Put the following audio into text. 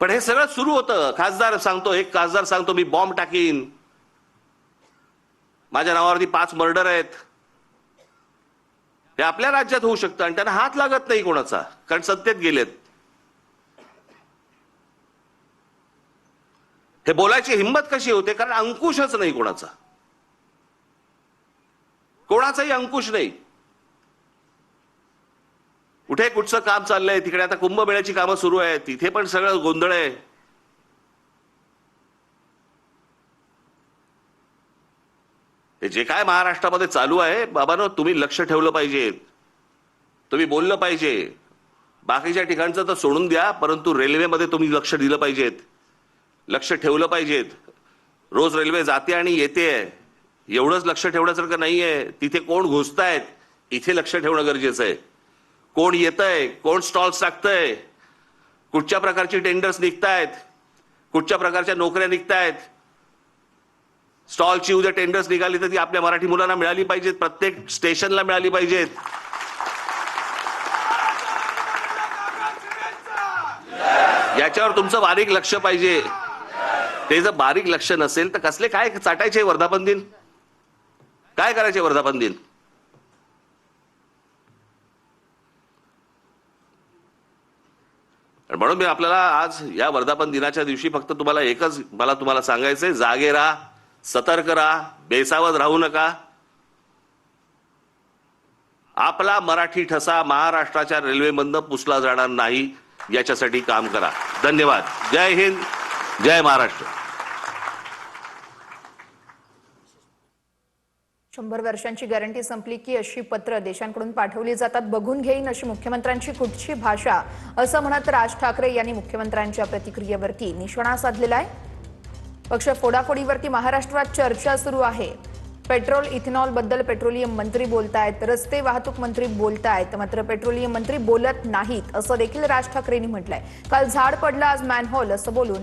पण हे सगळं सुरू होतं. खासदार सांगतो, एक खासदार सांगतो मी बॉम्ब टाकीन, माझ्या नावावरती 5 मर्डर आहेत. हे आपल्या राज्यात होऊ शकतं आणि त्यांना हात लागत नाही कोणाचा, कारण सत्तेत गेलेत. हे बोलायची हिंमत कशी होते? कारण अंकुशच नाही कोणाचा, कोणाचाही अंकुश नाही. कुठे कुठचं काम चाललंय, तिकडे आता कुंभमेळ्याची कामं सुरू आहेत, तिथे पण सगळं गोंधळ आहे. जे काय महाराष्ट्रामध्ये चालू आहे, बाबांनो तुम्ही लक्ष ठेवलं पाहिजे, तुम्ही बोललं पाहिजे. बाकीच्या ठिकाणचं तर सोडून द्या, परंतु रेल्वेमध्ये तुम्ही लक्ष दिलं पाहिजेत, लक्ष ठेवलं पाहिजेत. रोज रेल्वे जाते आणि येते, एवढंच लक्ष ठेवण्यासारखं नाहीये. तिथे कोण घुसतायत इथे लक्ष ठेवणं गरजेचं आहे. कोण येतंय, कोण स्टॉल्स टाकतंय, कुठच्या प्रकारची टेंडर्स निघतायत, कुठच्या प्रकारच्या नोकऱ्या निघतायत. स्टॉलची उद्या टेंडर्स निघाली तर ती आपल्या मराठी मुलांना मिळाली पाहिजेत, प्रत्येक स्टेशनला मिळाली पाहिजेत. याच्यावर तुमचं बारीक लक्ष पाहिजे. ते जर बारीक लक्ष नसेल तर कसले काय चाटायचे वर्धापन दिन, काय करायचे वर्धापन दिन? म्हणून मी आपल्याला आज या वर्धापन दिनाच्या दिवशी फक्त तुम्हाला एकच मला तुम्हाला सांगायचंय, जागे राहा, सतर्क राहा, बेसावध राहू नका. आपला मराठी ठसा महाराष्ट्राच्या रेल्वेमधनं पुसला जाणार नाही याच्यासाठी काम करा. धन्यवाद. जय हिंद, जय महाराष्ट्र. 100 वर्षांची गॅरंटी संपली की अशी पत्र देशांकडून पाठवली जातात, बघून घेईन अशी मुख्यमंत्र्यांची कुठची भाषा, असं म्हणत राज ठाकरे यांनी मुख्यमंत्र्यांच्या प्रतिक्रियेवरती निशाणा साधलेला आहे. पक्ष फोडाफोडीवरती महाराष्ट्रात चर्चा सुरू आहे. पेट्रोल इथेनॉल बद्दल पेट्रोलियम मंत्री बोलतायत, रस्ते वाहतूक मंत्री बोलतायत, मात्र पेट्रोलियम मंत्री बोलत नाहीत असं देखील राज ठाकरेंनी म्हटलंय. काल झाड पडलं आज मॅनहोल असं बोलून